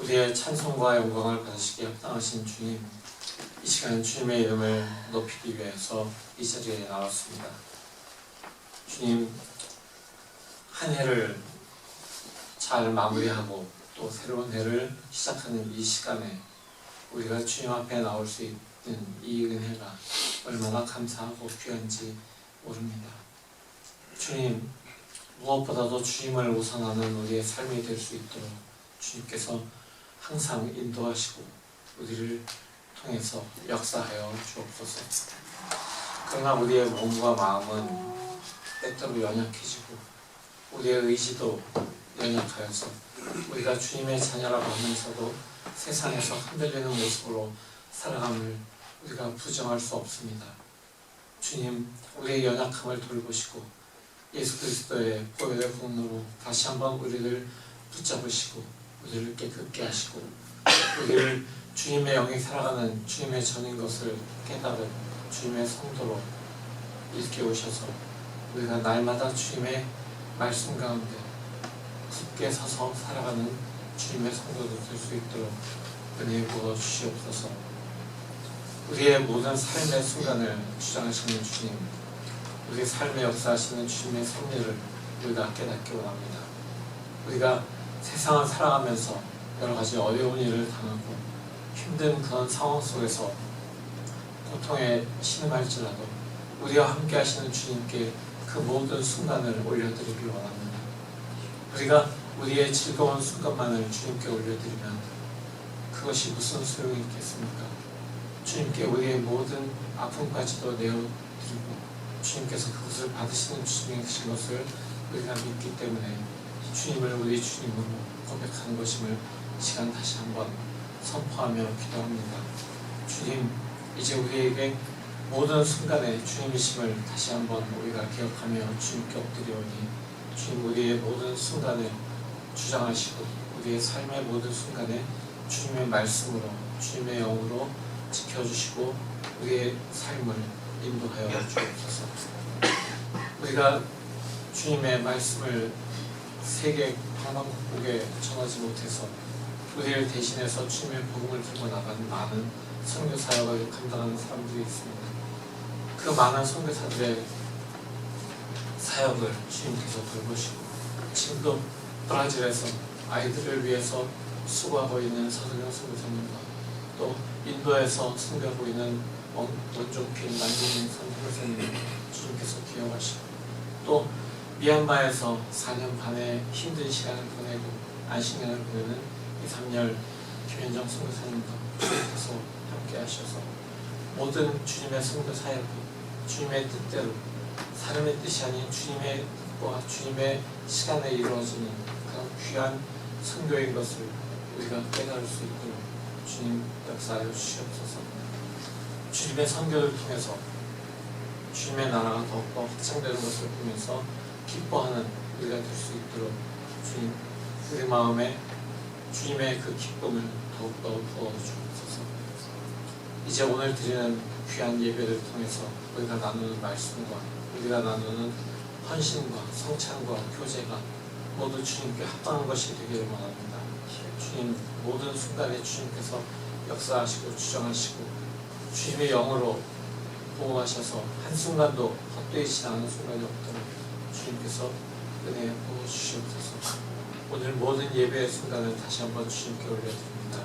우리의 찬송과 영광을 받으시기에 합당하신 주님, 이 시간 주님의 이름을 높이기 위해서 이 자리에 나왔습니다. 주님, 한 해를 잘 마무리하고 또 새로운 해를 시작하는 이 시간에 우리가 주님 앞에 나올 수 있는 이 은혜가 얼마나 감사하고 귀한지 모릅니다. 주님, 무엇보다도 주님을 우선하는 우리의 삶이 될 수 있도록 주님께서 항상 인도하시고 우리를 통해서 역사하여 주옵소서. 그러나 우리의 몸과 마음은 때때로 연약해지고 우리의 의지도 연약하여서 우리가 주님의 자녀라고 하면서도 세상에서 흔들리는 모습으로 살아감을 우리가 부정할 수 없습니다. 주님, 우리의 연약함을 돌보시고 예수 그리스도의 보혈의 공로로 다시 한번 우리를 붙잡으시고 우리를 깨끗게 하시고 우리를 주님의 영이 살아가는 주님의 전인 것을 깨달은 주님의 성도로 일깨우셔서 우리가 날마다 주님의 말씀 가운데 굳게 서서 살아가는 주님의 성도도 될 수 있도록 은혜 부어 주시옵소서. 우리의 모든 삶의 순간을 주장하시는 주님, 우리 삶의 역사하시는 주님의 섭리를 우리가 깨닫기 원합니다. 우리가 세상을 살아가면서 여러 가지 어려운 일을 당하고 힘든 그런 상황 속에서 고통에 신음할지라도 우리와 함께 하시는 주님께 그 모든 순간을 올려드리기 원합니다. 우리가 우리의 즐거운 순간만을 주님께 올려드리면 그것이 무슨 소용이 있겠습니까? 주님께 우리의 모든 아픔까지도 내어드리고 주님께서 그것을 받으시는 주님이신 것을 우리가 믿기 때문에 주님을 우리 주님으로 고백하는 것임을 이 시간 다시 한번 선포하며 기도합니다. 주님, 이제 우리에게 모든 순간에 주님이심을 다시 한번 우리가 기억하며 주님께 엎드리오니 주님, 우리의 모든 순간에 주장하시고 우리의 삶의 모든 순간에 주님의 말씀으로 주님의 영으로 지켜주시고 우리의 삶을 인도하여 주옵소서. 우리가 주님의 말씀을 세계 방방곡곡에 전하지 못해서 우리를 대신해서 주님의 복음을 들고 나가는 많은 선교 사역을 감당하는 사람들이 있습니다. 그 많은 선교사들의 사역을 주님께서 돌보시고 지금도 브라질에서 아이들을 위해서 수고하고 있는 서승영 선교사님과 또 인도에서 선교하고 있는 원종필 남기민 선교사님을 주님께서 기억하시고 또 미얀마에서 4년 반의 힘든 시간을 보내고 안식년을 보내는 이삼열 김현정 선교사님과 주님께서 함께 하셔서 모든 주님의 선교 사역이 주님의 뜻대로 사람의 뜻이 아닌 주님의 뜻과 주님의 시간에 이루어지는 그런 귀한 선교인 것을 우리가 깨달을 수 있도록 주님 역사하여 주시옵소서. 주님의 선교를 통해서 주님의 나라가 더욱더 확장되는 것을 보면서 기뻐하는 우리가 될 수 있도록 주님, 우리 마음에 주님의 그 기쁨을 더욱더 부어주옵소서. 이제 오늘 드리는 귀한 예배를 통해서 우리가 나누는 말씀과 우리가 나누는 헌신과 성찬과 교제가 모두 주님께 합당한 것이 되기를 원합니다. 주님, 모든 순간에 주님께서 역사하시고 주정하시고 주님의 영으로 보호하셔서 한순간도 헛되지 않은 순간이 없도록 주님께서 은혜 부어주시옵소서. 오늘 모든 예배의 순간을 다시 한번 주님께 올려드립니다.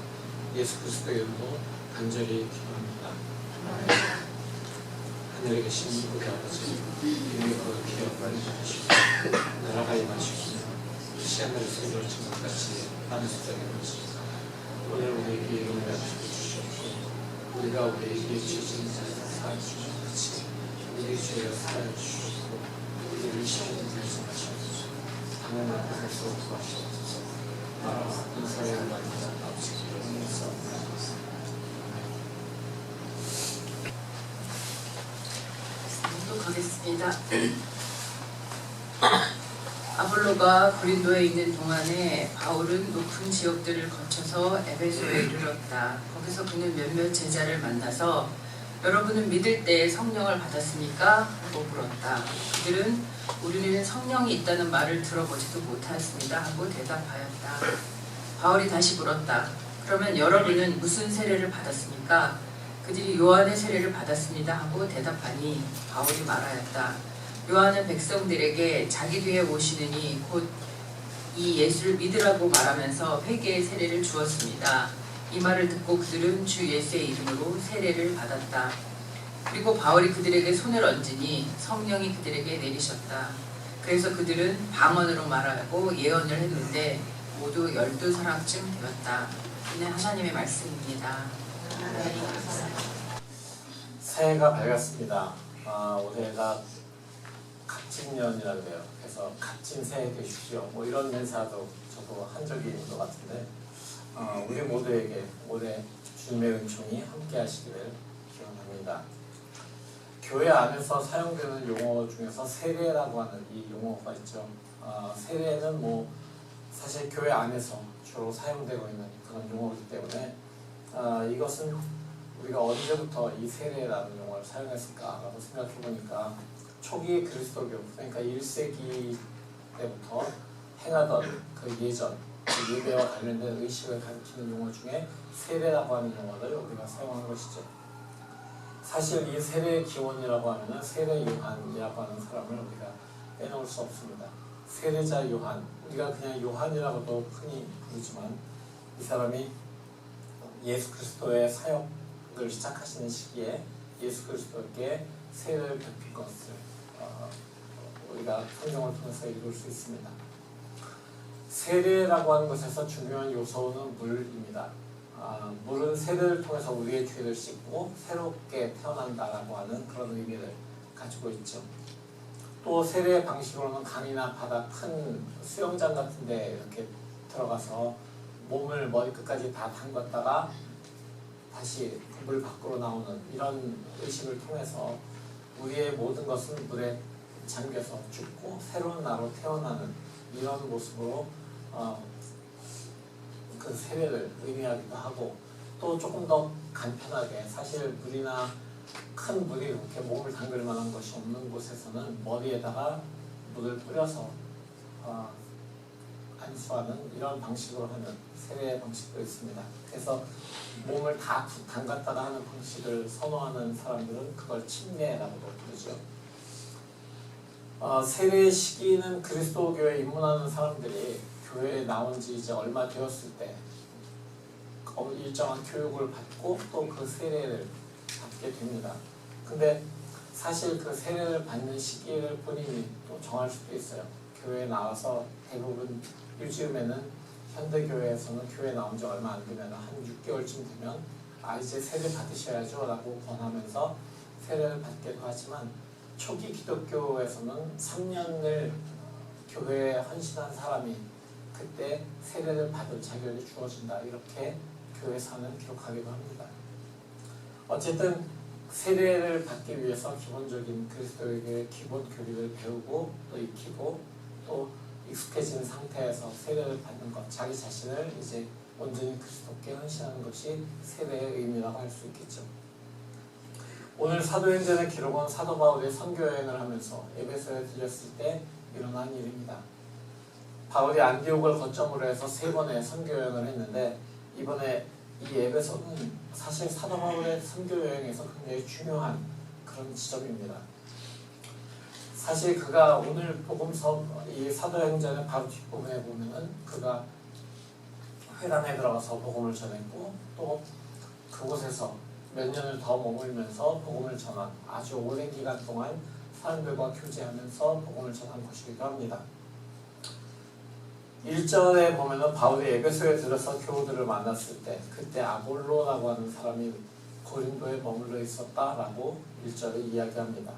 예수 그리스도의 이름으로 간절히 기도합니다. 하늘에 계신 우리 아버지, 이름이 거룩히 여겨져 주시고 나라가 임하시고 시간을 이루어진 것 같이 하늘에서 이루어지리라. 오늘 우리에게 이름을 주시옵고 우리가 우리에게 죄진 자를 사하여 주신 같이 우리의 죄를 사하여 주시옵고 우리를 시험에 들지 마시옵소서. 당연한 것으로 구하시옵소서. 나라와 인사의 영광과 아버지께 영광을 하겠습니다. 아볼로가 고린도에 있는 동안에 바울은 높은 지역들을 거쳐서 에베소에 이르렀다. 거기서 그는 몇몇 제자를 만나서 여러분은 믿을 때 성령을 받았습니까? 하고 물었다. 그들은 우리는 성령이 있다는 말을 들어보지도 못하였습니다 하고 대답하였다. 바울이 다시 물었다. 그러면 여러분은 무슨 세례를 받았습니까? 그들이 요한의 세례를 받았습니다 하고 대답하니 바울이 말하였다. 요한은 백성들에게 자기 뒤에 오시는 이 곧 이 예수를 믿으라고 말하면서 회개의 세례를 주었습니다. 이 말을 듣고 그들은 주 예수의 이름으로 세례를 받았다. 그리고 바울이 그들에게 손을 얹으니 성령이 그들에게 내리셨다. 그래서 그들은 방언으로 말하고 예언을 했는데 모두 12사람쯤 되었다. 이는 하나님의 말씀입니다. 새해가 밝았습니다. 올해가 갑진년이라고 해요. 그래서 값진 새해 되십시오. 뭐 이런 인사도 저도 한 적이 있는 것 같은데 우리 모두에게 올해 주님의 은총이 함께 하시기를 기원합니다. 교회 안에서 사용되는 용어 중에서 세례라고 하는 이 용어가 있죠. 세례는 뭐 사실 교회 안에서 주로 사용되고 있는 그런 용어이기 때문에 이것은 우리가 언제부터 이 세례라는 용어를 사용했을까라고 생각해 보니까 초기 그리스도교, 그러니까 1세기 때부터 행하던 그 예전, 그 예배와 관련된 의식을 가리키는 용어 중에 세례라고 하는 용어를 우리가 사용한 것이죠. 사실 이 세례의 기원이라고 하면 세례 요한이라고 하는 사람을 우리가 빼놓을 수 없습니다. 세례자 요한, 우리가 그냥 요한이라고도 흔히 부르지만 이 사람이 예수 그리스도의 사역을 시작하시는 시기에 예수 그리스도께 세례를 베푼 것을 우리가 성경을 통해서 읽을 수 있습니다. 세례라고 하는 것에서 중요한 요소는 물입니다. 물은 세례를 통해서 우리의 죄를 씻고 새롭게 태어난다라고 하는 그런 의미를 가지고 있죠. 또 세례의 방식으로는 강이나 바다, 큰 수영장 같은 데 이렇게 들어가서 몸을 머리끝까지 다 담갔다가 다시 물 밖으로 나오는 이런 의식을 통해서 우리의 모든 것은 물에 잠겨서 죽고 새로운 나로 태어나는 이런 모습으로 그 세례를 의미하기도 하고, 또 조금 더 간편하게 사실 물이나 큰 물이 이렇게 몸을 담글 만한 것이 없는 곳에서는 머리에다가 물을 뿌려서 안수하는 이런 방식으로 하는 세례 방식도 있습니다. 그래서 몸을 다 담갔다가 하는 방식을 선호하는 사람들은 그걸 침례라고도 부르죠. 세례의 시기는 그리스도교에 입문하는 사람들이 교회에 나온 지 이제 얼마 되었을 때 일정한 교육을 받고 또 그 세례를 받게 됩니다. 근데 사실 그 세례를 받는 시기를 본인이 또 정할 수도 있어요. 교회에 나와서 대부분 요즘에는 현대교회에서는 교회에 나온 지 얼마 안 되면 한 6개월쯤 되면 이제 세례 받으셔야죠 라고 권하면서 세례를 받기도 하지만, 초기 기독교에서는 3년을 교회에 헌신한 사람이 그때 세례를 받을 자격이 주어진다, 이렇게 교회사는 기록하기도 합니다. 어쨌든 세례를 받기 위해서 기본적인 그리스도에게 기본 교리를 배우고 또 익히고 또 익숙해진 상태에서 세례를 받는 것, 자기 자신을 이제 온전히 그리스도께 헌신하는 것이 세례의 의미라고 할 수 있겠죠. 오늘 사도행전의 기록은 사도 바울이 선교여행을 하면서 에베소에 들렸을 때 일어난 일입니다. 바울이 안디옥을 거점으로 해서 3번의 선교여행을 했는데, 이번에 이 에베소는 사실 사도 바울의 선교여행에서 굉장히 중요한 그런 지점입니다. 사실 그가 오늘 복음서 이 사도행전의 바로 뒷부분에 보면은 그가 회당에 들어가서 복음을 전했고, 또 그곳에서 몇 년을 더 머물면서 복음을 전한, 아주 오랜 기간 동안 사람들과 교제하면서 복음을 전한 것이기도 합니다. 1절에 보면은 바울이 에베소에 들어서 교우들을 만났을 때 그때 아볼로라고 하는 사람이 고린도에 머물러 있었다라고 1절에 이야기합니다.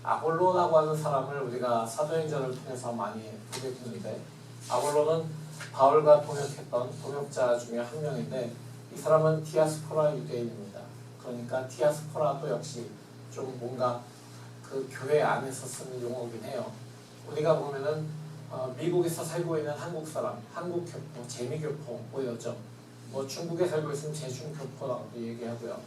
아볼로라고 하는 사람을 우리가 사도행전을 통해서 많이 보게 되는데, 아볼로는 바울과 동역했던 동역자 중에 한 명인데, 이 사람은 디아스포라 유대인입니다. 그러니까 디아스포라도 역시 좀 뭔가 그 교회 안에서 쓰는 용어긴 해요. 우리가 보면은 미국에서 살고 있는 한국 사람, 한국교포, 재미교포 뭐 이러죠. 뭐 중국에 살고 있으면 재중교포라고도 얘기하고요.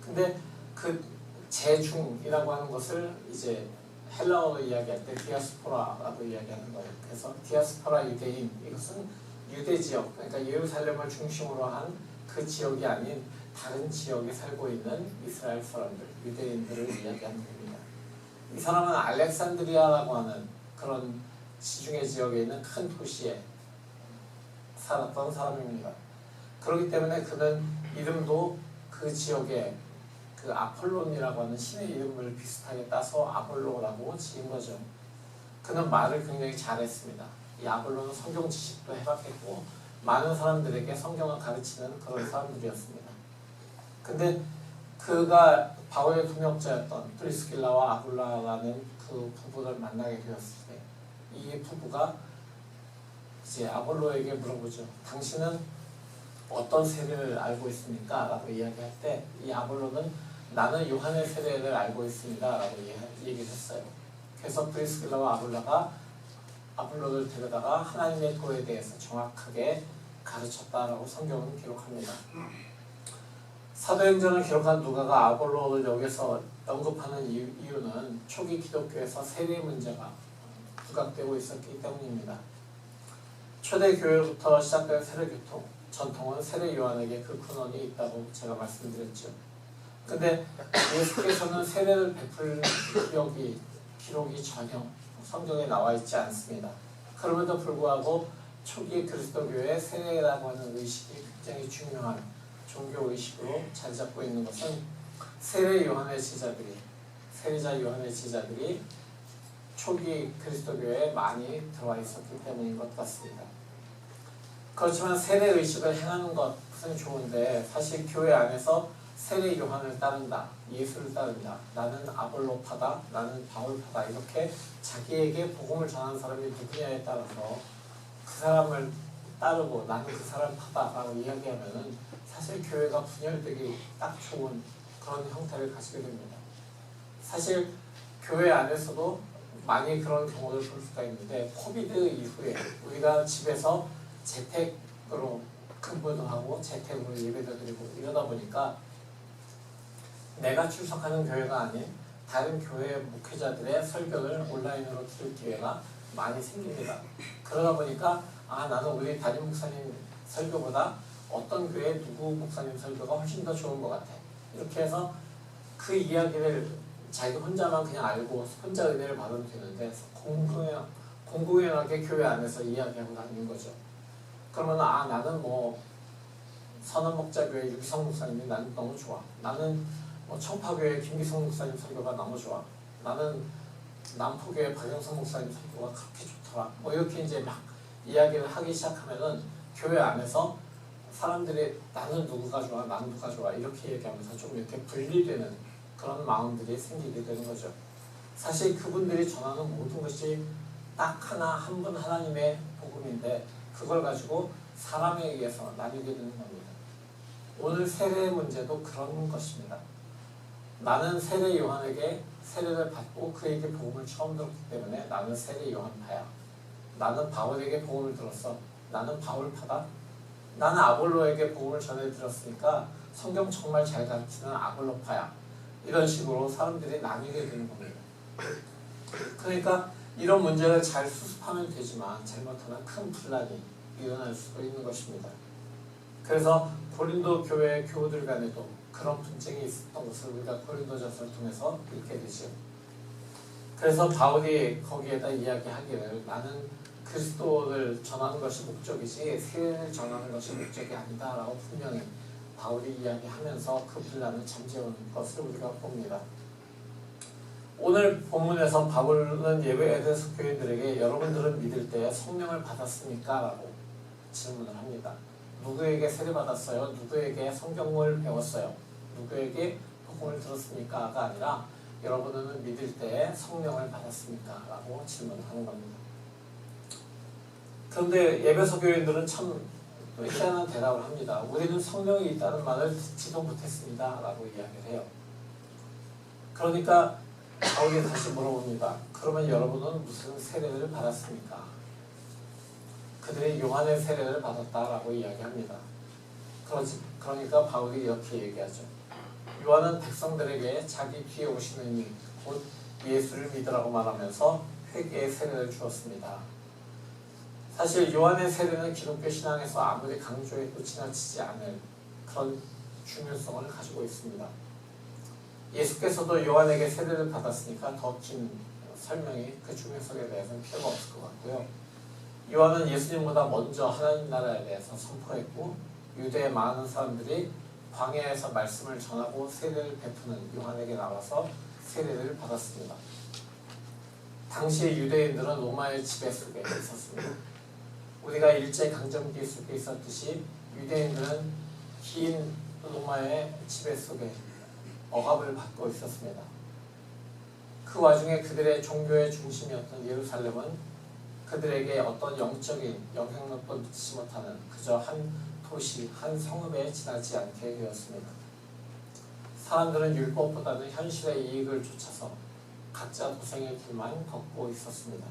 근데 그 재중이라고 하는 것을 이제 헬라어로 이야기할 때 디아스포라라고 이야기하는 거예요. 그래서 디아스포라 유대인, 이것은 유대 지역, 그러니까 예루살렘을 중심으로 한 그 지역이 아닌 다른 지역에 살고 있는 이스라엘 사람들, 유대인들을 이야기하는 겁니다. 이 사람은 알렉산드리아라고 하는 그런 지중해 지역에 있는 큰 도시에 살았던 사람입니다. 그렇기 때문에 그는 이름도 그 지역에 그 아폴론이라고 하는 신의 이름을 비슷하게 따서 아볼로라고 지은 거죠. 그는 말을 굉장히 잘했습니다. 이 아볼로는 성경 지식도 해박했고 많은 사람들에게 성경을 가르치는 그런 사람들이었습니다. 근데 그가 바울의 동역자였던 프리스길라와 아굴라라는 그 부부를 만나게 되었을 때 이 부부가 이제 아볼로에게 물어보죠. 당신은 어떤 세례를 알고 있습니까? 라고 이야기할 때 이 아볼로는 나는 요한의 세례를 알고 있습니다. 라고 얘기를 했어요. 그래서 프리스길라와 아굴라가 아볼로를 데려다가 하나님의 도에 대해서 정확하게 가르쳤다라고 성경은 기록합니다. 사도행전을 기록한 누가가 아볼로를 여기서 언급하는 이유는 초기 기독교에서 세례 문제가 부각되고 있었기 때문입니다. 초대 교회부터 시작된 세례 전통은 세례 요한에게 그 근원이 있다고 제가 말씀드렸죠. 근데 예수께서는 세례를 베풀 기록이 전혀 성경에 나와 있지 않습니다. 그럼에도 불구하고 초기 그리스도교의 세례라고 하는 의식이 굉장히 중요한 종교 의식으로 자리 잡고 있는 것은 세례자 요한의 제자들이 초기 그리스도교에 많이 들어와 있었기 때문인 것 같습니다. 그렇지만 세례 의식을 행하는 것은 좋은데 사실 교회 안에서 세례 요한을 따른다, 예수를 따른다, 나는 아볼로파다, 나는 바울파다 이렇게 자기에게 복음을 전하는 사람이 누구냐에 따라서 그 사람을 따르고 나는 그 사람 파다라고 이야기하면은 사실 교회가 분열되기 딱 좋은 그런 형태를 가지게 됩니다. 사실 교회 안에서도 많이 그런 경우를 볼 수가 있는데 코비드 이후에 우리가 집에서 재택으로 근무도 하고 재택으로 예배도 드리고 이러다 보니까 내가 출석하는 교회가 아닌 다른 교회 목회자들의 설교를 온라인으로 들을 기회가 많이 생깁니다. 그러다 보니까 나는 우리 담임 목사님 설교보다 어떤 교회 누구 목사님 설교가 훨씬 더 좋은 것 같아. 이렇게 해서 그 이야기를 자기 혼자만 그냥 알고 혼자 은혜를 받으면 되는데 공공연하게 교회 안에서 이야기하고 다니는 거죠. 그러면 나는 뭐 선언목자교회 유기성 목사님이 나는 너무 좋아. 나는 뭐 청파교회 김기성 목사님 설교가 너무 좋아. 나는 남포교회 박영성 목사님 설교가 그렇게 좋더라. 뭐 이렇게 이제 막 이야기를 하기 시작하면은 교회 안에서 사람들이 나는 누가 좋아, 나는 누가 좋아 이렇게 얘기하면서 좀 이렇게 분리되는 그런 마음들이 생기게 되는 거죠. 사실 그분들이 전하는 모든 것이 딱 한 분 하나님의 복음인데 그걸 가지고 사람에 의해서 나뉘게 되는 겁니다. 오늘 세례 문제도 그런 것입니다. 나는 세례 요한에게 세례를 받고 그에게 복음을 처음 들었기 때문에 나는 세례 요한파야. 나는 바울에게 복음을 들었어. 나는 바울파다. 나는 아볼로에게 복음을 전해 들었으니까 성경 정말 잘 가르치는 아볼로파야. 이런 식으로 사람들이 나뉘게 되는 겁니다. 그러니까 이런 문제를 잘 수습하면 되지만 잘못하면 큰 분란이 일어날 수도 있는 것입니다. 그래서 고린도 교회 교우들 간에도 그런 분쟁이 있었던 것을 우리가 고린도전서를 통해서 읽게 되죠. 그래서 바울이 거기에다 이야기하기를 나는 그리스도를 전하는 것이 목적이지 세례를 전하는 것이 목적이 아니다 라고 분명히 바울이 이야기하면서 그 분란을 잠재우는 것을 우리가 봅니다. 오늘 본문에서 바울은 에베소 교인들에게 여러분들은 믿을 때 성령을 받았습니까? 라고 질문을 합니다. 누구에게 세례받았어요? 누구에게 성경을 배웠어요? 누구에게 복음을 들었습니까?가 아니라 여러분은 믿을 때 성령을 받았습니까? 라고 질문하는 겁니다. 그런데 에베소 교인들은 참 희한한 대답을 합니다. 우리는 성령이 있다는 말을 듣지도 못했습니다. 라고 이야기를 해요. 그러니까 바울이 다시 물어봅니다. 그러면 여러분은 무슨 세례를 받았습니까? 그들이 요한의 세례를 받았다라고 이야기합니다. 그러니까 바울이 이렇게 얘기하죠. 요한은 백성들에게 자기 뒤에 오시는 이, 곧 예수를 믿으라고 말하면서 회개의 세례를 주었습니다. 사실 요한의 세례는 기독교 신앙에서 아무리 강조해도 지나치지 않을 그런 중요성을 가지고 있습니다. 예수께서도 요한에게 세례를 받았으니까 더 긴 설명이 그 중요성에 대해서는 필요가 없을 것 같고요. 요한은 예수님보다 먼저 하나님 나라에 대해서 선포했고 유대의 많은 사람들이 광야에서 말씀을 전하고 세례를 베푸는 요한에게 나와서 세례를 받았습니다. 당시 유대인들은 로마의 지배 속에 있었습니다. 우리가 일제강점기 속에 있었듯이 유대인들은 긴 로마의 지배 속에 억압을 받고 있었습니다. 그 와중에 그들의 종교의 중심이었던 예루살렘은 그들에게 어떤 영적인 영향력도 미치지 못하는 그저 한 도시, 한 성읍에 지나지 않게 되었습니다. 사람들은 율법보다는 현실의 이익을 쫓아서 각자 도생의 길만 걷고 있었습니다.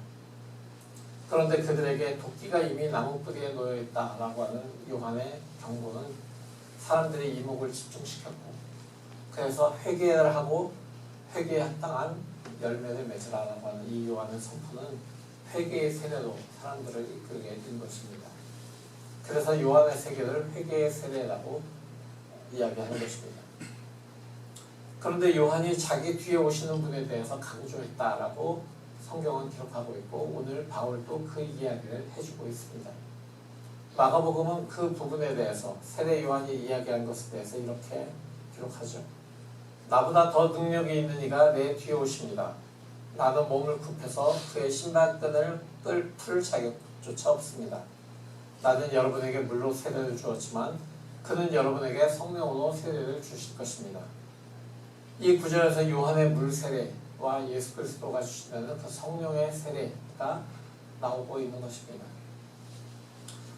그런데 그들에게 도끼가 이미 나무뿌리에 놓여있다라고 하는 요한의 경고는 사람들의 이목을 집중시켰고 그래서 회개를 하고 회개에 합당한 열매를 맺으라라고 하는 이 요한의 선포는 회개의 세례로 사람들을 이끌게 된 것입니다. 그래서 요한의 세례를 회개의 세례라고 이야기하는 것입니다. 그런데 요한이 자기 뒤에 오시는 분에 대해서 강조했다라고 성경은 기록하고 있고 오늘 바울도 그 이야기를 해주고 있습니다. 마가복음은 그 부분에 대해서 세례 요한이 이야기한 것에 대해서 이렇게 기록하죠. 나보다 더 능력이 있는 이가 내 뒤에 오십니다. 나는 몸을 굽혀서 그의 신발끈을 풀 자격조차 없습니다. 나는 여러분에게 물로 세례를 주었지만 그는 여러분에게 성령으로 세례를 주실 것입니다. 이 구절에서 요한의 물 세례와 예수 그리스도가 주시는 그 성령의 세례가 나오고 있는 것입니다.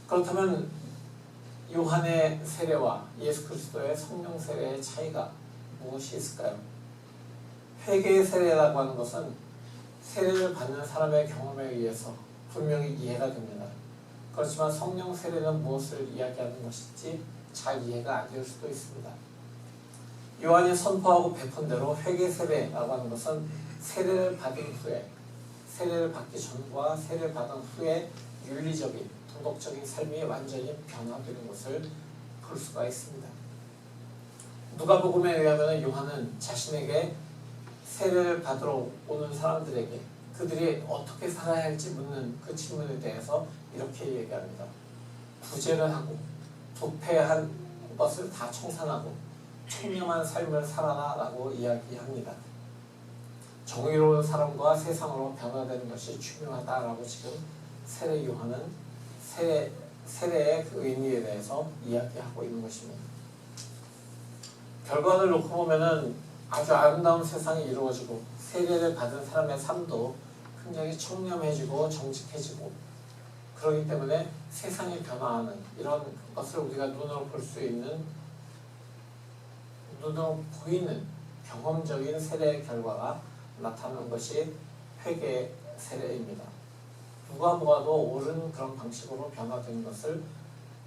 그렇다면 요한의 세례와 예수 그리스도의 성령 세례의 차이가 무엇이 있을까요? 회개의 세례라고 하는 것은 세례를 받는 사람의 경험에 의해서 분명히 이해가 됩니다. 그렇지만 성령 세례는 무엇을 이야기하는 것인지 잘 이해가 안 될 수도 있습니다. 요한이 선포하고 베푼 대로 회개 세례라고 하는 것은 세례를 받은 후에 세례를 받기 전과 세례를 받은 후에 윤리적인 도덕적인 삶이 완전히 변화되는 것을 볼 수가 있습니다. 누가복음에 의하면 요한은 자신에게 세례를 받으러 오는 사람들에게 그들이 어떻게 살아야 할지 묻는 그 질문에 대해서 이렇게 얘기합니다. 구제를 하고 부패한 것을 다 청산하고 청렴한 삶을 살아라 라고 이야기합니다. 정의로운 사람과 세상으로 변화되는 것이 중요하다라고 지금 세례 요한은 세례의 그 의미에 대해서 이야기하고 있는 것입니다. 결과를 놓고 보면은 아주 아름다운 세상이 이루어지고 세례를 받은 사람의 삶도 굉장히 청렴해지고 정직해지고 그렇기 때문에 세상이 변화하는 이런 것을 우리가 눈으로 볼 수 있는 눈으로 보이는 경험적인 세례의 결과가 나타나는 것이 회개 세례입니다. 누가 보아도 옳은 그런 방식으로 변화된 것을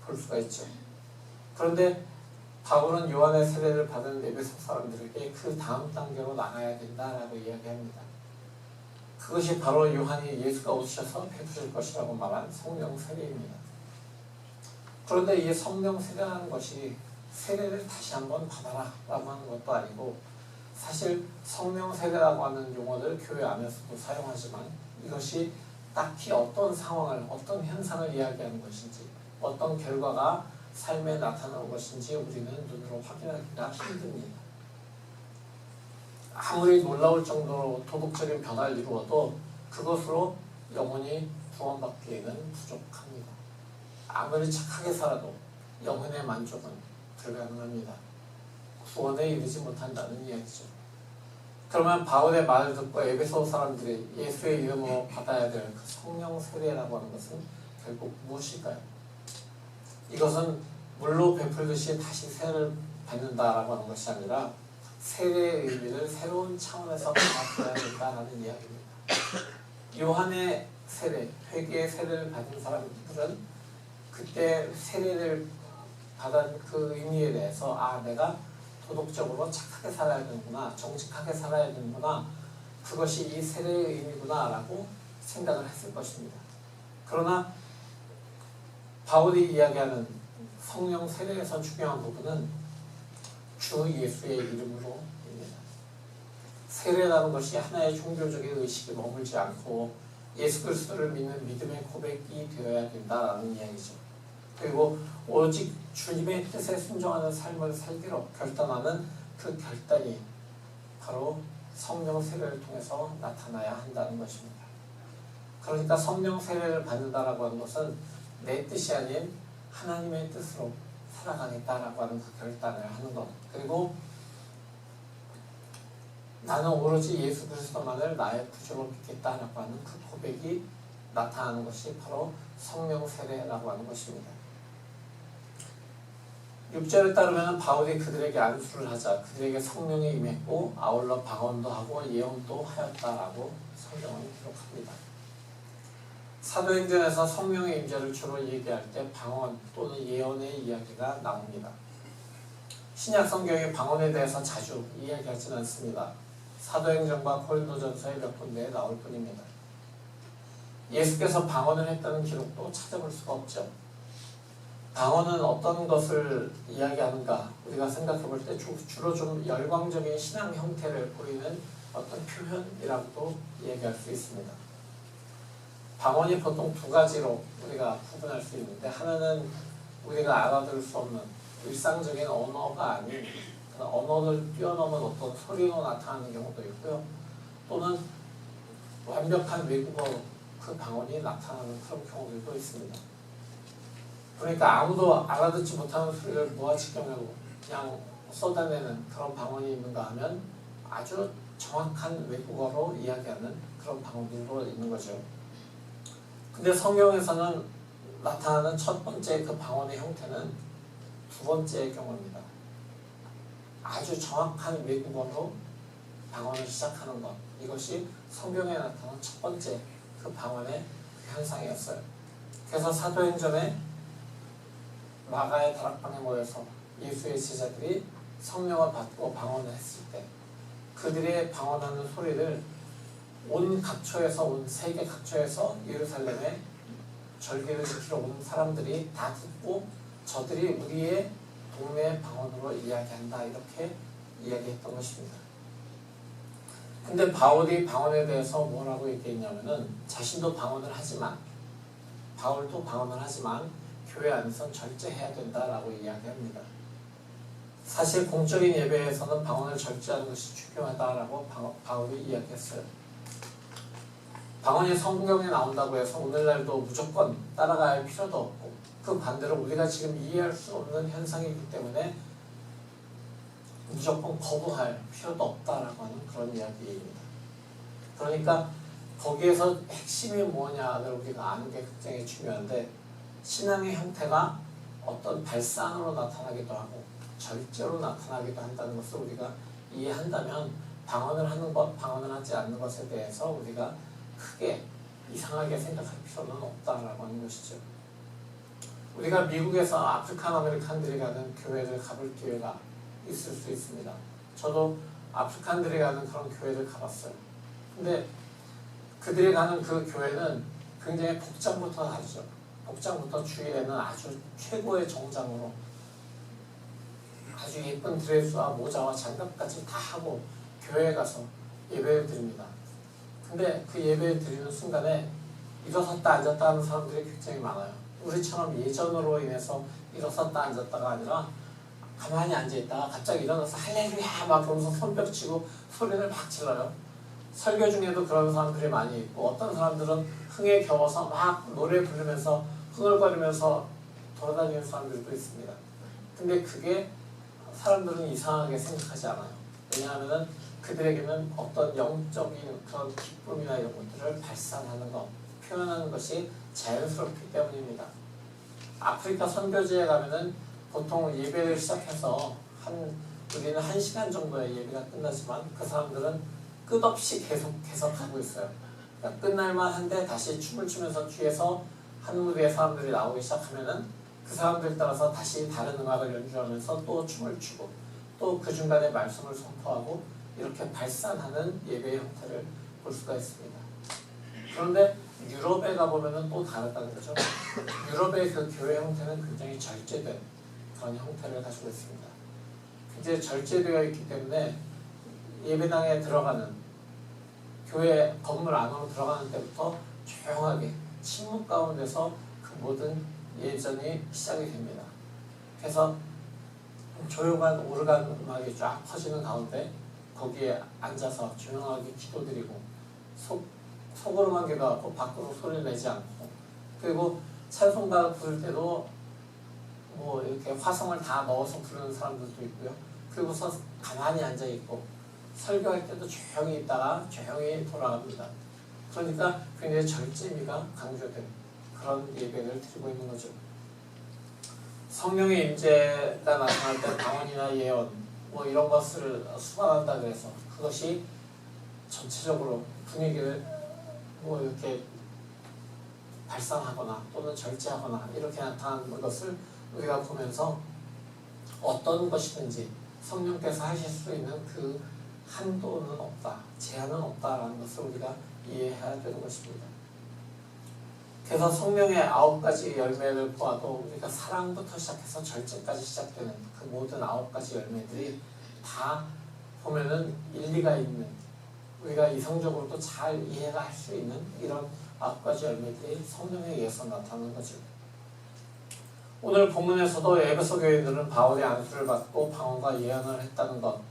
볼 수가 있죠. 그런데 바울은 요한의 세례를 받은 에베소 사람들에게 그 다음 단계로 나가야 된다라고 이야기합니다. 그것이 바로 요한이 예수가 오셔서 베푸실 것이라고 말한 성령 세례입니다. 그런데 이 성령 세례라는 것이 세례를 다시 한번 받아라 라고 하는 것도 아니고 사실 성령 세례라고 하는 용어를 교회 안에서도 사용하지만 이것이 딱히 어떤 상황을 어떤 현상을 이야기하는 것인지 어떤 결과가 삶에 나타나는 것인지 우리는 눈으로 확인하기가 힘듭니다. 아무리 놀라울 정도로 도덕적인 변화를 이루어도 그것으로 영혼이 구원받기에는 부족합니다. 아무리 착하게 살아도 영혼의 만족은 불가능합니다. 구원에 이르지 못한다는 이야기죠. 그러면 바울의 말을 듣고 에베소 사람들이 예수의 이름으로 받아야 될 그 성령 세례라고 하는 것은 결국 무엇일까요? 이것은 물로 베풀듯이 다시 세례를 받는다라고 하는 것이 아니라 세례의 의미를 새로운 차원에서 받아야 된다라는 이야기입니다. 요한의 세례, 회개의 세례를 받은 사람들은 그때 세례를 받은 그 의미에 대해서 내가 도덕적으로 착하게 살아야 되는구나, 정직하게 살아야 되는구나, 그것이 이 세례의 의미구나 라고 생각을 했을 것입니다. 그러나 바울이 이야기하는 성령 세례에서 중요한 부분은 주 예수의 이름으로입니다. 세례라는 것이 하나의 종교적인 의식에 머물지 않고 예수 그리스도를 믿는 믿음의 고백이 되어야 된다라는 이야기죠. 그리고 오직 주님의 뜻에 순종하는 삶을 살기로 결단하는 그 결단이 바로 성령 세례를 통해서 나타나야 한다는 것입니다. 그러니까 성령 세례를 받는다라고 하는 것은 내 뜻이 아닌 하나님의 뜻으로 살아가겠다라고 하는 그 결단을 하는 것, 그리고 나는 오로지 예수 그리스도만을 나의 구주로 믿겠다라고 하는 그 고백이 나타나는 것이 바로 성령 세례라고 하는 것입니다. 6절에 따르면 바울이 그들에게 안수를 하자 그들에게 성령이 임했고 아울러 방언도 하고 예언도 하였다라고 성경은 기록합니다. 사도행전에서 성령의 임재를 주로 얘기할 때 방언 또는 예언의 이야기가 나옵니다. 신약 성경이 방언에 대해서 자주 이야기하지는 않습니다. 사도행전과 고린도전서에 몇 군데에 나올 뿐입니다. 예수께서 방언을 했다는 기록도 찾아볼 수가 없죠. 방언은 어떤 것을 이야기하는가 우리가 생각해 볼 때 주로 좀 열광적인 신앙 형태를 보이는 어떤 표현이라고도 얘기할 수 있습니다. 방언이 보통 두 가지로 우리가 구분할 수 있는데, 하나는 우리가 알아들을 수 없는 일상적인 언어가 아닌 언어를 뛰어넘은 어떤 소리로 나타나는 경우도 있고요. 또는 완벽한 외국어 그 방언이 나타나는 그런 경우들도 있습니다. 그러니까 아무도 알아듣지 못하는 소리를 무아지경으로 그냥 쏟아내는 그런 방언이 있는가 하면 아주 정확한 외국어로 이야기하는 그런 방언들도 있는 거죠. 근데 성경에서는 나타나는 첫 번째 그 방언의 형태는 두 번째의 경우입니다. 아주 정확한 외국어로 방언을 시작하는 것, 이것이 성경에 나타난 첫 번째 그 방언의 현상이었어요. 그래서 사도행전에 마가의 다락방에 모여서 예수의 제자들이 성령을 받고 방언을 했을 때 그들의 방언하는 소리를 온 각처에서, 온 세계 각처에서 예루살렘에 절기를 지키러 온 사람들이 다 듣고 저들이 우리의 동네 방언으로 이야기한다, 이렇게 이야기했던 것입니다. 근데 바울이 방언에 대해서 뭐라고 얘기했냐면은 자신도 방언을 하지만, 바울도 방언을 하지만 교회 안에서는 절제해야 된다라고 이야기합니다. 사실 공적인 예배에서는 방언을 절제하는 것이 중요하다라고 바울이 이야기했어요. 방언이 성경에 나온다고 해서 오늘날도 무조건 따라가야 할 필요도 없고, 그 반대로 우리가 지금 이해할 수 없는 현상이기 때문에 무조건 거부할 필요도 없다라고 하는 그런 이야기입니다. 그러니까 거기에서 핵심이 뭐냐를 우리가 아는 게 굉장히 중요한데, 신앙의 형태가 어떤 발상으로 나타나기도 하고 절제로 나타나기도 한다는 것을 우리가 이해한다면 방언을 하는 것, 방언을 하지 않는 것에 대해서 우리가 크게 이상하게 생각할 필요는 없다라고 하는 것이죠. 우리가 미국에서 아프리칸 아메리칸들이 가는 교회를 가볼 기회가 있을 수 있습니다. 저도 아프리칸들이 가는 그런 교회를 가봤어요. 근데 그들이 가는 그 교회는 굉장히 복장부터 다르죠. 복장부터 주일에는 아주 최고의 정장으로 아주 예쁜 드레스와 모자와 장갑까지 다 하고 교회에 가서 예배를 드립니다. 근데 그 예배를 드리는 순간에 일어섰다 앉았다 하는 사람들이 굉장히 많아요. 우리처럼 예전으로 인해서 일어섰다 앉았다가 아니라 가만히 앉아있다가 갑자기 일어나서 할렐루야 막 그러면서 손뼉 치고 소리를 막 질러요. 설교 중에도 그런 사람들이 많이 있고, 어떤 사람들은 흥에 겨워서 막 노래 부르면서 흥얼거리면서 돌아다니는 사람들도 있습니다. 근데 그게 사람들은 이상하게 생각하지 않아요. 왜냐하면 그들에게는 어떤 영적인 그런 기쁨이나 이런 것들을 발산하는 것, 표현하는 것이 자연스럽기 때문입니다. 아프리카 선교지에 가면은 보통 예배를 시작해서 우리는 1시간 정도의 예배가 끝나지만 그 사람들은 끝없이 계속 하고 있어요. 그러니까 끝날만 한데 다시 춤을 추면서 뒤에서 한 무리의 사람들이 나오기 시작하면은 그 사람들 따라서 다시 다른 음악을 연주하면서 또 춤을 추고 또 그 중간에 말씀을 선포하고 이렇게 발산하는 예배의 형태를 볼 수가 있습니다. 그런데 유럽에 가보면 또 다르다 그러죠. 유럽의 그 교회 형태는 굉장히 절제된 그런 형태를 가지고 있습니다. 이제 절제되어 있기 때문에 예배당에 들어가는 교회 건물 안으로 들어가는 때부터 조용하게 침묵 가운데서 그 모든 예전이 시작이 됩니다. 그래서 조용한 오르간 음악이 쫙 퍼지는 가운데 거기에 앉아서 조용하게 기도드리고 속으로만 기도하고 밖으로 소리를 내지 않고, 그리고 찬송가 부를 때도 뭐 이렇게 화성을 다 넣어서 부르는 사람들도 있고요. 그리고서 가만히 앉아 있고 설교할 때도 조용히 있다가 조용히 돌아갑니다. 그러니까 굉장히 절제미가 강조된 그런 예배를 드리고 있는 거죠. 성령의 임재가 나타날 때 방언이나 예언 뭐 이런 것을 수반한다 그래서 그것이 전체적으로 분위기를 뭐 이렇게 발산하거나 또는 절제하거나 이렇게 나타나는 것을 우리가 보면서 어떤 것이든지 성령께서 하실 수 있는 그 한도는 없다, 제한은 없다라는 것을 우리가 이해해야 되는 것입니다. 그래서 성령의 9가지 열매를 보아도 우리가 사랑부터 시작해서 절제까지 시작되는 그 모든 9가지 열매들이 다 보면은 일리가 있는, 우리가 이성적으로도 잘 이해가 할 수 있는 이런 9가지 열매들이 성령에 의해서 나타나는 거죠. 오늘 본문에서도 에베소 교인들은 바울의 안수를 받고 방언과 예언을 했다는 것,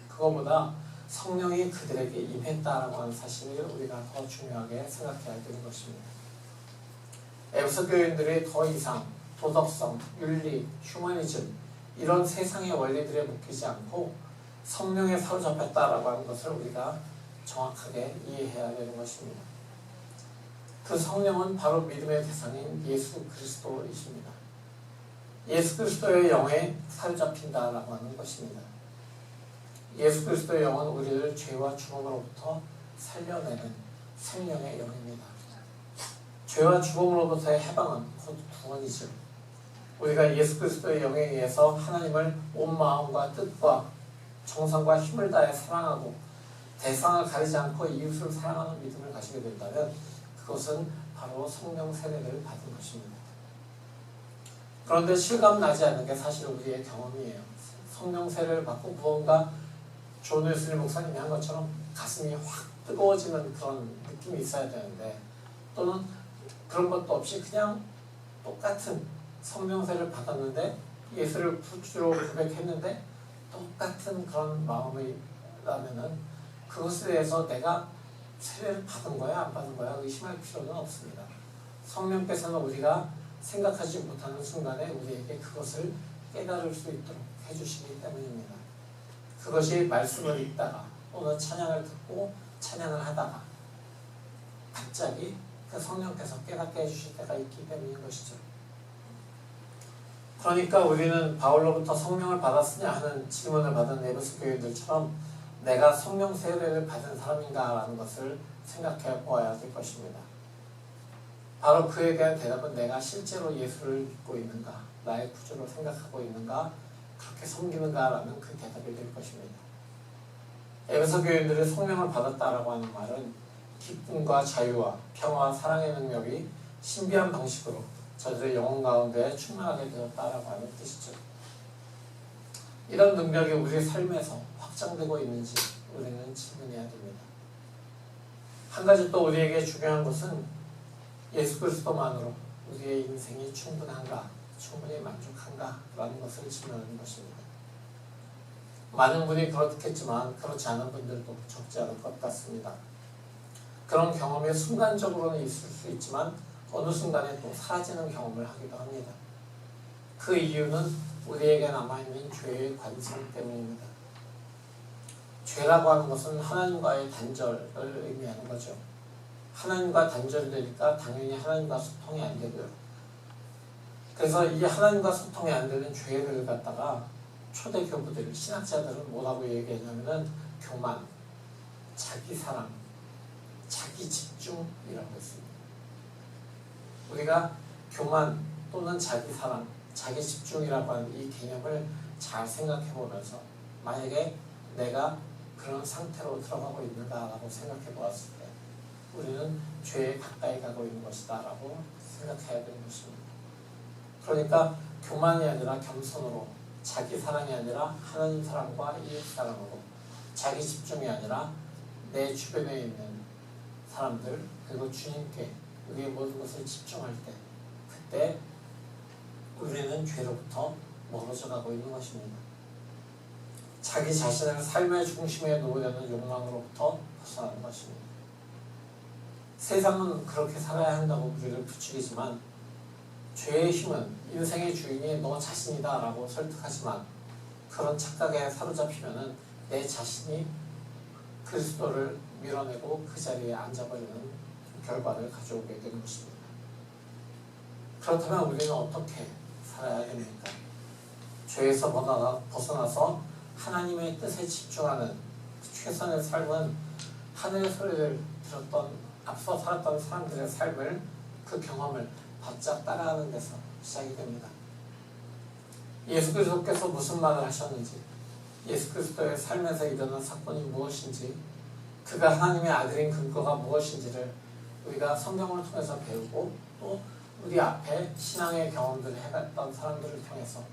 그거보다 성령이 그들에게 임했다라고 하는 사실을 우리가 더 중요하게 생각해야 되는 것입니다. 에베소 교인들이 더 이상 도덕성, 윤리, 휴머니즘 이런 세상의 원리들에 묶이지 않고 성령에 사로잡혔다라고 하는 것을 우리가 정확하게 이해해야 되는 것입니다. 그 성령은 바로 믿음의 대상인 예수 그리스도이십니다. 예수 그리스도의 영에 사로잡힌다라고 하는 것입니다. 예수 그리스도의 영은 우리를 죄와 죽음으로부터 살려내는 생명의 영입니다. 죄와 죽음으로부터의 해방은 곧 구원이죠. 우리가 예수 그리스도의 영에 의해서 하나님을 온 마음과 뜻과 정성과 힘을 다해 사랑하고 대상을 가리지 않고 이웃을 사랑하는 믿음을 가지게 된다면 그것은 바로 성령 세례를 받은 것입니다. 그런데 실감 나지 않는 게 사실 우리의 경험이에요. 성령 세례를 받고 무언가 존 웨슬리 목사님이 한 것처럼 가슴이 확 뜨거워지는 그런 느낌이 있어야 되는데, 또는 그런 것도 없이 그냥 똑같은 성령 세례를 받았는데 예수를 구주로 고백했는데 똑같은 그런 마음이라면은 그것에 대해서 내가 세례를 받은 거야 안 받은 거야 의심할 필요는 없습니다. 성령께서는 우리가 생각하지 못하는 순간에 우리에게 그것을 깨달을 수 있도록 해주시기 때문입니다. 그것이 말씀을 읽다가 또는 찬양을 듣고 찬양을 하다가 갑자기 그 성령께서 깨닫게 해주실 때가 있기 때문인 것이죠. 그러니까 우리는 바울로부터 성령을 받았으냐 하는 질문을 받은 에베소 교인들처럼 내가 성령 세례를 받은 사람인가 라는 것을 생각해 보아야 될 것입니다. 바로 그에 대한 대답은 내가 실제로 예수를 믿고 있는가, 나의 구주로 생각하고 있는가, 그렇게 섬기는가 라는 그 대답이 될 것입니다. 에베소 교인들이 성령을 받았다라고 하는 말은 기쁨과 자유와 평화와 사랑의 능력이 신비한 방식으로 저들의 영혼 가운데 충만하게 되었다라고 하는 뜻이죠. 이런 능력이 우리의 삶에서 확장되고 있는지 우리는 질문해야 됩니다. 한 가지 또 우리에게 중요한 것은 예수 그리스도만으로 우리의 인생이 충분한가, 충분히 만족한가 라는 것을 질문하는 것입니다. 많은 분이 그렇겠지만 그렇지 않은 분들도 적지 않을 것 같습니다. 그런 경험이 순간적으로는 있을 수 있지만 어느 순간에 또 사라지는 경험을 하기도 합니다. 그 이유는 우리에게 남아있는 죄의 관심 때문입니다. 죄라고 하는 것은 하나님과의 단절을 의미하는 거죠. 하나님과 단절되니까 당연히 하나님과 소통이 안 되고요. 그래서 이 하나님과 소통이 안 되는 죄를 갖다가 초대 교부들, 신학자들은 뭐라고 얘기하냐면은 교만, 자기 사랑, 자기 집중이라고 했습니다. 우리가 교만 또는 자기 사랑, 자기 집중이라고 하는 이 개념을 잘 생각해 보면서 만약에 내가 그런 상태로 들어가고 있는가라고 생각해 보았을 때 우리는 죄에 가까이 가고 있는 것이다 라고 생각해야 되는 것입니다. 그러니까 교만이 아니라 겸손으로, 자기 사랑이 아니라 하나님 사랑과 이웃 사랑으로, 자기 집중이 아니라 내 주변에 있는 사람들 그리고 주님께 우리의 모든 것을 집중할 때, 그때 우리는 죄로부터 멀어져 가고 있는 것입니다. 자기 자신을 삶의 중심에 놓으려는 욕망으로부터 벗어나는 것입니다. 세상은 그렇게 살아야 한다고 우리를 부추기지만, 죄의 힘은 인생의 주인이 너 자신이다 라고 설득하지만, 그런 착각에 사로잡히면은 내 자신이 그리스도를 밀어내고 그 자리에 앉아버리는 결과를 가져오게 되는 것입니다. 그렇다면 우리는 어떻게 살아야 됩니까? 죄에서 벗어나서 하나님의 뜻에 집중하는 최선의 삶은 하늘의 소리를 들었던 앞서 살았던 사람들의 삶을, 그 경험을 바짝 따라가는 데서 시작이 됩니다. 예수 그리스도께서 무슨 말을 하셨는지, 예수 그리스도의 삶에서 일어난 사건이 무엇인지, 그가 하나님의 아들인 근거가 무엇인지를 우리가 성경을 통해서 배우고, 또 우리 앞에 신앙의 경험들을 해갔던 사람들을 통해서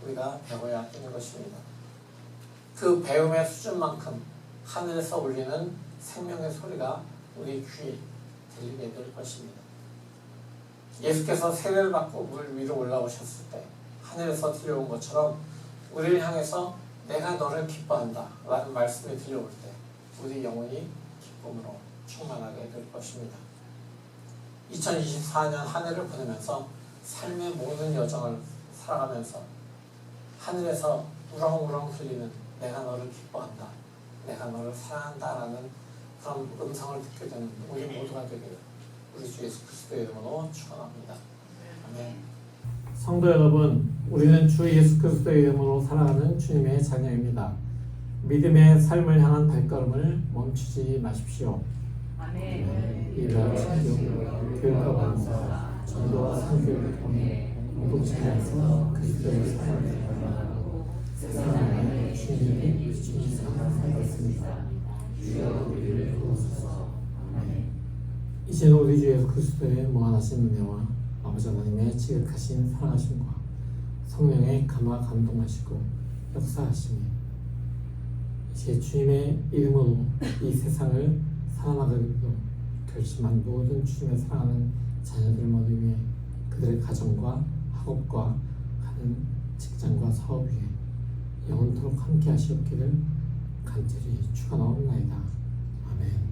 우리가 배워야 되는 것입니다. 그 배움의 수준만큼 하늘에서 울리는 생명의 소리가 우리 귀에 들리게 될 것입니다. 예수께서 세례를 받고 물 위로 올라오셨을 때 하늘에서 들려온 것처럼 우리를 향해서 내가 너를 기뻐한다 라는 말씀이 들려올 때 우리 영혼이 기쁨으로 충만하게 될 것입니다. 2024년 한 해를 보내면서 삶의 모든 여정을 살아가면서 하늘에서 우렁우렁 들리는 내가 너를 기뻐한다, 내가 너를 사랑한다 라는 그런 음성을 듣게 되는 우리 모두가 되기를 우리 주 예수 그리스도의 이름으로 축원합니다. 아멘. 성도 여러분, 우리는 주 예수 그리스도의 이름으로 살아가는 주님의 자녀입니다. 믿음의 삶을 향한 발걸음을 멈추지 마십시오. 아멘. 이러한 신경, 교육과 반사, 전도와 선교를 통해 공동체에서 그리스도의 사랑을 전하고 세상에 주님이 주신 사랑을 살겠습니다. 주여 우리를 도우소서. 아멘. 이제는 우리 주 예수 그리스도의 무한하신 은혜와 아버지 하나님의 지극하신 사랑하심과 성령의 감화 감동하시고 역사하심이 이제 주님의 이름으로 이 세상을 살아나가기로 결심한 모든 주님의 사랑하는 자녀들 모두 위해 그들의 가정과 학업과 하는 직장과 사업 위에 영원토록 함께 하시옵기를 간절히 축원하옵나이다. 아멘.